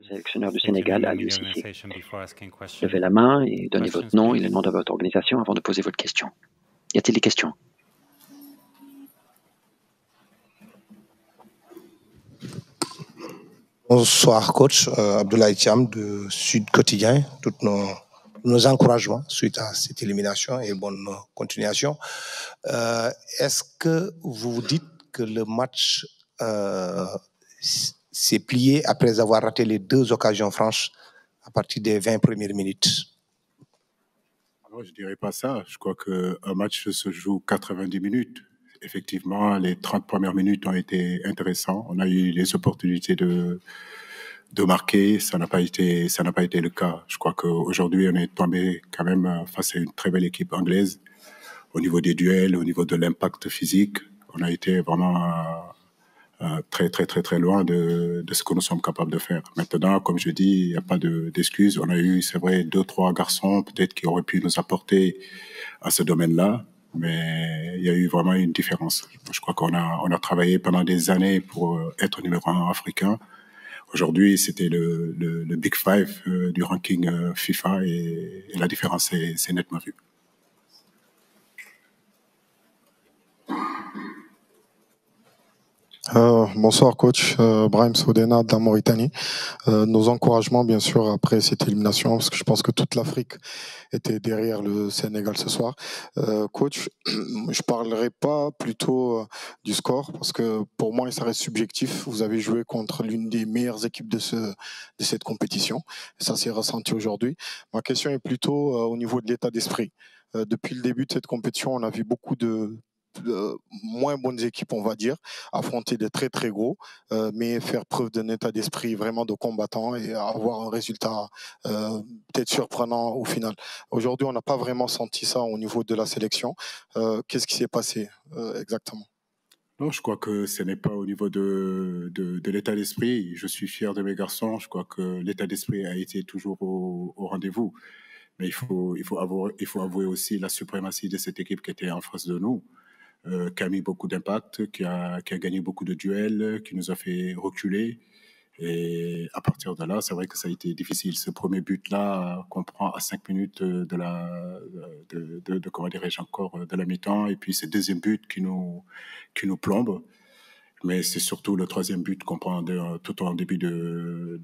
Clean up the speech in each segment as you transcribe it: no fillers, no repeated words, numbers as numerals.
sélectionneur du Sénégal, Aliou Cissé. Levez la main et donnez votre nom et le nom de votre organisation avant de poser votre question. Y a-t-il des questions? Bonsoir coach, Abdoulaye Thiam de Sud Quotidien. Tous nos encouragements suite à cette élimination et bonne continuation. Est-ce que vous vous dites que le match s'est plié après avoir raté les 2 occasions franches à partir des 20 premières minutes? Alors, je ne dirais pas ça. Je crois qu'un match se joue 90 minutes. Effectivement, les 30 premières minutes ont été intéressantes. On a eu les opportunités de marquer. Ça n'a pas été le cas. Je crois qu'aujourd'hui, on est tombé quand même face à une très belle équipe anglaise. Au niveau des duels, au niveau de l'impact physique, on a été vraiment très loin de ce que nous sommes capables de faire. Maintenant, comme je dis, il n'y a pas d'excuses. On a eu, c'est vrai, 2-3 garçons peut-être qui auraient pu nous apporter à ce domaine-là, mais il y a eu vraiment une différence. Je crois qu'on a travaillé pendant des années pour être numéro 1 africain. Aujourd'hui, c'était le Big Five du ranking FIFA et la différence c'est nettement vue. Bonsoir coach, Brahim Sodena de la Mauritanie. Nos encouragements bien sûr après cette élimination parce que je pense que toute l'Afrique était derrière le Sénégal ce soir. Coach, je parlerai pas plutôt du score parce que pour moi ça reste subjectif. Vous avez joué contre l'une des meilleures équipes de cette compétition. Ça s'est ressenti aujourd'hui. Ma question est plutôt au niveau de l'état d'esprit. Depuis le début de cette compétition, on a vu beaucoup de moins bonnes équipes, on va dire, affronter de très très gros, mais faire preuve d'un état d'esprit vraiment de combattant et avoir un résultat peut-être surprenant au final. Aujourd'hui, on n'a pas vraiment senti ça au niveau de la sélection. Qu'est-ce qui s'est passé exactement? Non, je crois que ce n'est pas au niveau de l'état d'esprit. Je suis fier de mes garçons. Je crois que l'état d'esprit a été toujours au rendez-vous. Mais il faut avouer aussi la suprématie de cette équipe qui était en face de nous. Qui a mis beaucoup d'impact, qui a gagné beaucoup de duels, qui nous a fait reculer. Et à partir de là, c'est vrai que ça a été difficile. Ce premier but-là qu'on prend à 5 minutes comment dirais-je encore, de la mi-temps, et puis ce deuxième but qui nous plombe. Mais c'est surtout le troisième but qu'on prend tout en début de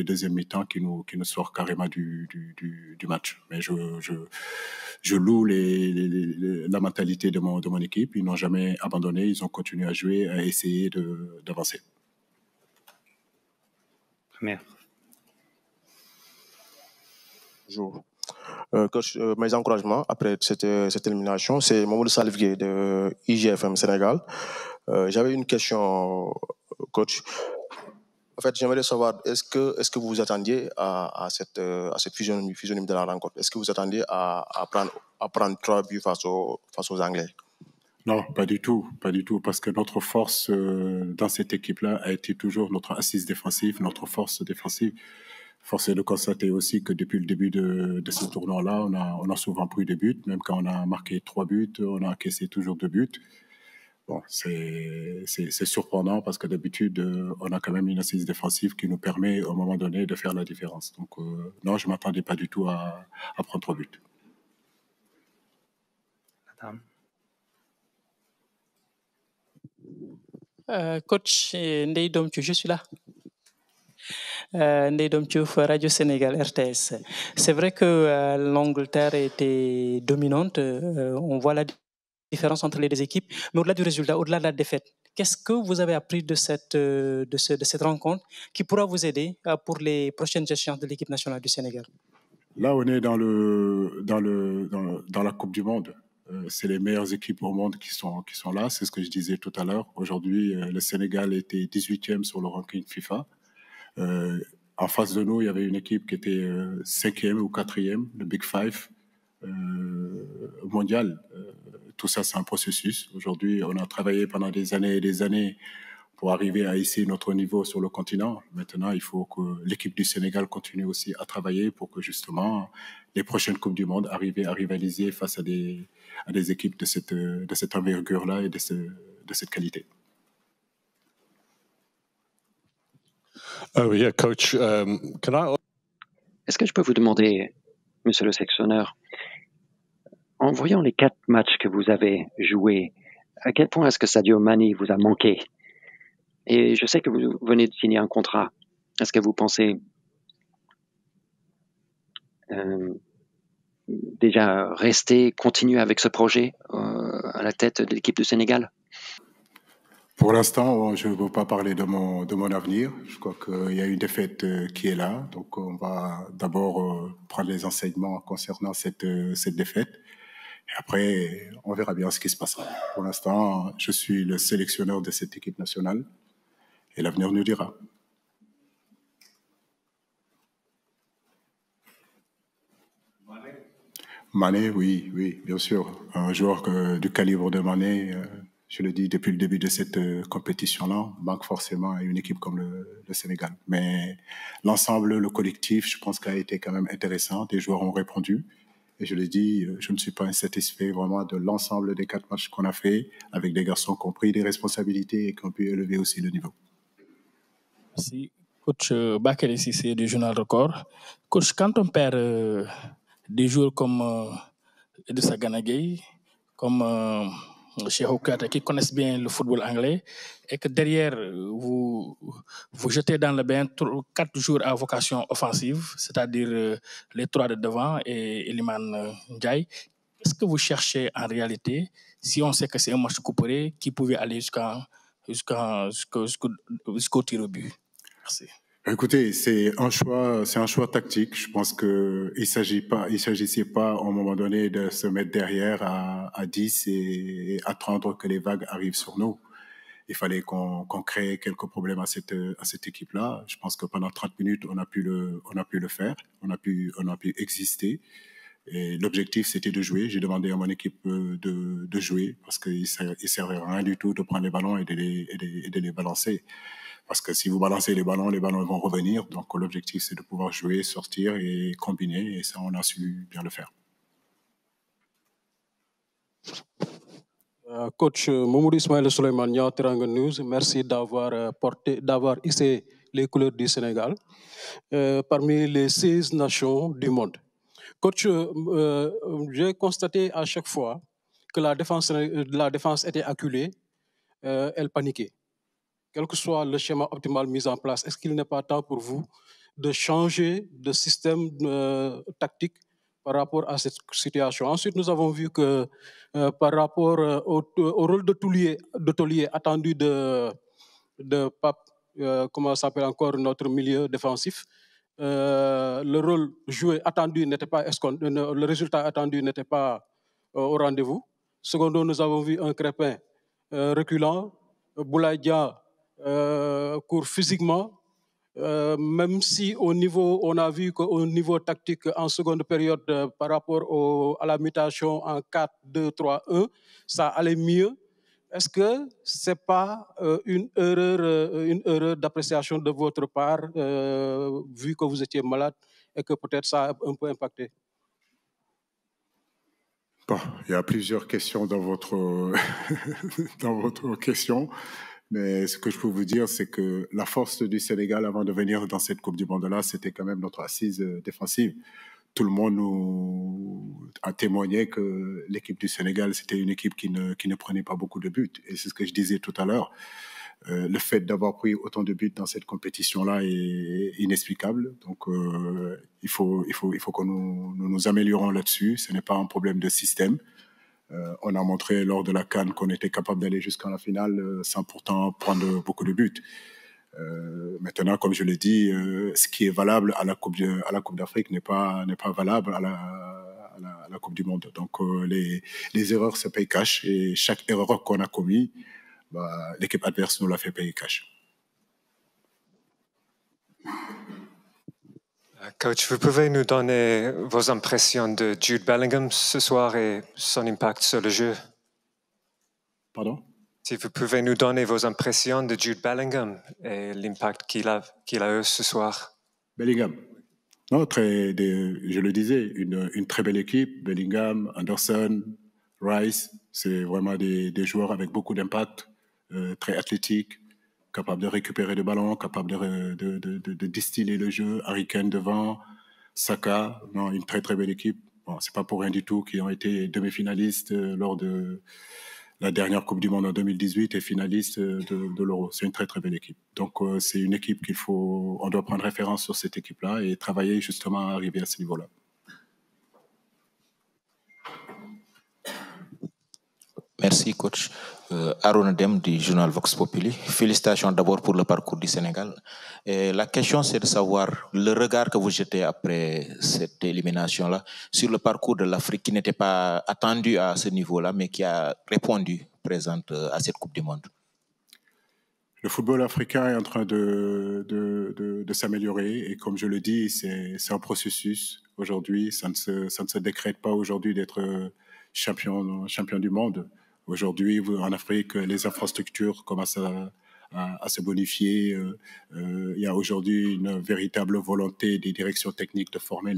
deuxième mi-temps qui nous sort carrément du match. Mais je loue la mentalité de mon équipe. Ils n'ont jamais abandonné. Ils ont continué à jouer, à essayer d'avancer. Première. Bonjour. Coach, mes encouragements après cette élimination, c'est Mamadou Salvier de IGFM Sénégal. J'avais une question, coach. En fait, j'aimerais savoir, est-ce que vous vous attendiez à cette physionomie de la rencontre? Est-ce que vous attendiez à prendre 3 buts face aux Anglais? Non, pas du tout, parce que notre force dans cette équipe-là a été toujours notre assise défensive, notre force défensive. Force est de constater aussi que depuis le début de ce tournoi-là, on a souvent pris des buts, même quand on a marqué 3 buts, on a encaissé toujours 2 buts. Bon, c'est surprenant parce que d'habitude, on a quand même une assise défensive qui nous permet, au moment donné, de faire la différence. Donc, non, je ne m'attendais pas du tout à prendre 3 buts. Madame. Coach Ndeye Domthiou, je suis là. Ndeye Domthiou, Radio Sénégal, RTS. C'est vrai que l'Angleterre était dominante. On voit la différence entre les deux équipes. Mais au-delà du résultat, au-delà de la défaite, qu'est-ce que vous avez appris de cette rencontre qui pourra vous aider pour les prochaines échéances de l'équipe nationale du Sénégal? Là, on est dans la Coupe du Monde. C'est les meilleures équipes au monde qui sont là. C'est ce que je disais tout à l'heure. Aujourd'hui, le Sénégal était 18e sur le ranking FIFA. En face de nous, il y avait une équipe qui était 5e ou 4e, le Big Five mondial. Tout ça, c'est un processus. Aujourd'hui, on a travaillé pendant des années et des années pour arriver à hisser notre niveau sur le continent. Maintenant, il faut que l'équipe du Sénégal continue aussi à travailler pour que justement les prochaines Coupes du Monde arrivent à rivaliser face à des équipes de cette envergure-là et de cette qualité. Oh yeah, coach. Est-ce que je peux vous demander, monsieur le sélectionneur, en voyant les 4 matchs que vous avez joués, à quel point est-ce que Sadio Mané vous a manqué? Et je sais que vous venez de signer un contrat. Est-ce que vous pensez déjà rester, continuer avec ce projet à la tête de l'équipe du Sénégal? Pour l'instant, je ne veux pas parler de mon avenir. Je crois qu'il y a une défaite qui est là. Donc, on va d'abord prendre les enseignements concernant cette défaite. Et après, on verra bien ce qui se passera. Pour l'instant, je suis le sélectionneur de cette équipe nationale. Et l'avenir nous dira. Mané, oui, bien sûr. Un joueur du calibre de Mané, je le dis depuis le début de cette compétition-là, manque forcément à une équipe comme le Sénégal. Mais l'ensemble, le collectif, je pense qu'il a été quand même intéressant. Des joueurs ont répondu. Et je le dis, je ne suis pas insatisfait vraiment de l'ensemble des 4 matchs qu'on a fait avec des garçons qui ont pris des responsabilités et qui ont pu élever aussi le niveau. Merci. Coach Bakary Cissé du Journal Record. Coach, quand on perd des joueurs comme Idrissa Gana Gueye, comme Cheikh Kouyaté, qui connaissent bien le football anglais, et que derrière, vous jetez dans le bain 4 joueurs à vocation offensive, c'est-à-dire les 3 de devant et Iliman Ndiaye. Qu'est-ce que vous cherchez en réalité, si on sait que c'est un match coupé qui pouvait aller jusqu'au tir au but? Merci. Écoutez, c'est un choix tactique. Je pense qu'il s'agissait pas à un moment donné de se mettre derrière à 10 et attendre que les vagues arrivent sur nous. Il fallait qu'on crée quelques problèmes à cette équipe-là. Je pense que pendant 30 minutes, on a pu le faire. On a pu exister. Et l'objectif, c'était de jouer. J'ai demandé à mon équipe de jouer parce qu'il ne servait à rien du tout de prendre les ballons et de les balancer. Parce que si vous balancez les ballons vont revenir. Donc, l'objectif, c'est de pouvoir jouer, sortir et combiner. Et ça, on a su bien le faire. Coach Mamoudou Ismaël Souleymane, Teranga News, merci d'avoir hissé les couleurs du Sénégal parmi les 16 nations du monde. Coach, j'ai constaté à chaque fois que la défense était acculée, elle paniquait. Quel que soit le schéma optimal mis en place, est-ce qu'il n'est pas temps pour vous de changer de système tactique par rapport à cette situation? Ensuite, nous avons vu que par rapport au rôle de taulier attendu de Pape, comment s'appelle encore notre milieu défensif, le rôle joué attendu n'était pas le résultat attendu n'était pas au rendez-vous. Secondo, nous avons vu un Crépin reculant, Boulaye Dia court physiquement, même si on a vu qu'au niveau tactique en seconde période par rapport à la mutation en 4-2-3-1, ça allait mieux. Est-ce que ce n'est pas une erreur d'appréciation de votre part, vu que vous étiez malade et que peut-être ça a un peu impacté? Bon, il y a plusieurs questions dans votre question. Mais ce que je peux vous dire, c'est que la force du Sénégal avant de venir dans cette Coupe du Monde-là, c'était quand même notre assise défensive. Tout le monde nous a témoigné que l'équipe du Sénégal, c'était une équipe qui ne prenait pas beaucoup de buts. Et c'est ce que je disais tout à l'heure. Le fait d'avoir pris autant de buts dans cette compétition-là est inexplicable. Donc, il faut que nous améliorons là-dessus. Ce n'est pas un problème de système. On a montré lors de la CAN qu'on était capable d'aller jusqu'à la finale sans pourtant prendre beaucoup de buts. Maintenant, comme je l'ai dit, ce qui est valable à la Coupe d'Afrique n'est pas valable à la Coupe du Monde. Donc, les erreurs se payent cash et chaque erreur qu'on a commise, l'équipe adverse nous l'a fait payer cash. Coach, vous pouvez nous donner vos impressions de Jude Bellingham ce soir et son impact sur le jeu? Pardon? Si vous pouvez nous donner vos impressions de Jude Bellingham et l'impact qu'il a eu ce soir. Bellingham. Non, je le disais, une très belle équipe. Bellingham, Anderson, Rice, c'est vraiment des joueurs avec beaucoup d'impact, très athlétiques, capable de récupérer le ballon, capable de distiller le jeu. Harry Kane devant, Saka, non, une très très belle équipe. Bon, c'est pas pour rien du tout qu'ils ont été demi-finalistes lors de la dernière Coupe du Monde en 2018 et finalistes de l'Euro. C'est une très très belle équipe. Donc c'est une équipe on doit prendre référence sur cette équipe-là et travailler justement à arriver à ce niveau-là. Merci, coach. Aaron Dem du journal Vox Populi. Félicitations d'abord pour le parcours du Sénégal. Et la question, c'est de savoir le regard que vous jetez après cette élimination-là sur le parcours de l'Afrique qui n'était pas attendu à ce niveau-là, mais qui a répondu présente à cette Coupe du Monde. Le football africain est en train de s'améliorer et comme je le dis, c'est un processus. Aujourd'hui, ça ne se décrète pas aujourd'hui d'être champion du monde. Aujourd'hui, en Afrique, les infrastructures commencent à se bonifier. Il y a aujourd'hui une véritable volonté des directions techniques de former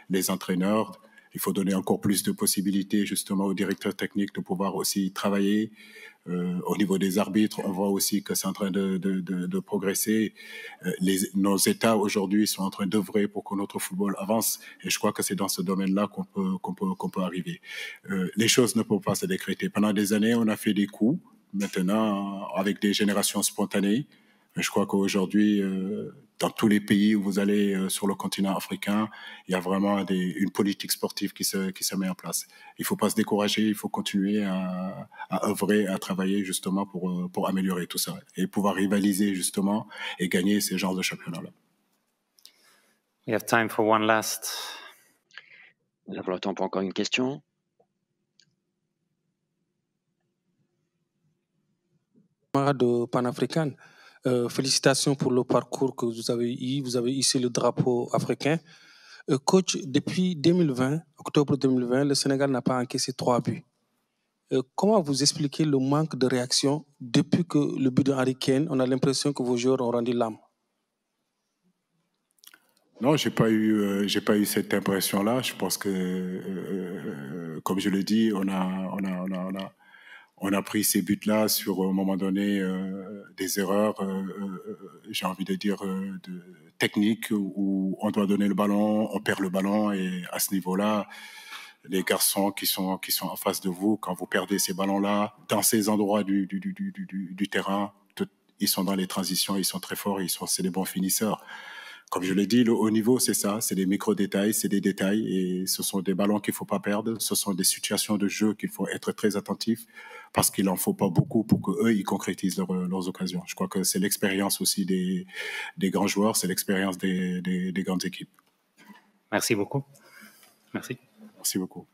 les entraîneurs. Il faut donner encore plus de possibilités justement aux directeurs techniques de pouvoir aussi travailler. Au niveau des arbitres, on voit aussi que c'est en train de progresser. Nos États aujourd'hui sont en train d'œuvrer pour que notre football avance et je crois que c'est dans ce domaine-là qu'on peut arriver. Les choses ne peuvent pas se décréter. Pendant des années, on a fait des coups, maintenant avec des générations spontanées. Je crois qu'aujourd'hui, dans tous les pays où vous allez sur le continent africain, il y a vraiment une politique sportive qui se met en place. Il ne faut pas se décourager, il faut continuer à œuvrer, à travailler justement pour améliorer tout ça et pouvoir rivaliser justement et gagner ces genres de championnats-là. We have time for one last. Nous avons le temps pour encore une question. De panafricaine. Félicitations pour le parcours que vous avez eu. Vous avez hissé le drapeau africain. Coach, depuis 2020, octobre 2020, le Sénégal n'a pas encaissé 3 buts. Comment vous expliquez le manque de réaction depuis que le but de Harry Kane, on a l'impression que vos joueurs ont rendu l'âme? Non, j'ai pas eu cette impression-là. Je pense que, comme je le dis, on a pris ces buts-là sur, à un moment donné, des erreurs, j'ai envie de dire, techniques, où on doit donner le ballon, on perd le ballon, et à ce niveau-là, les garçons qui sont en face de vous, quand vous perdez ces ballons-là, dans ces endroits du terrain, ils sont dans les transitions, ils sont très forts, c'est des bons finisseurs. Comme je l'ai dit, le haut niveau, c'est ça, c'est des micro-détails, c'est des détails, et ce sont des ballons qu'il ne faut pas perdre, ce sont des situations de jeu qu'il faut être très attentif, parce qu'il n'en faut pas beaucoup pour qu'eux, ils concrétisent leurs occasions. Je crois que c'est l'expérience aussi des grands joueurs, c'est l'expérience des grandes équipes. Merci beaucoup. Merci. Merci beaucoup.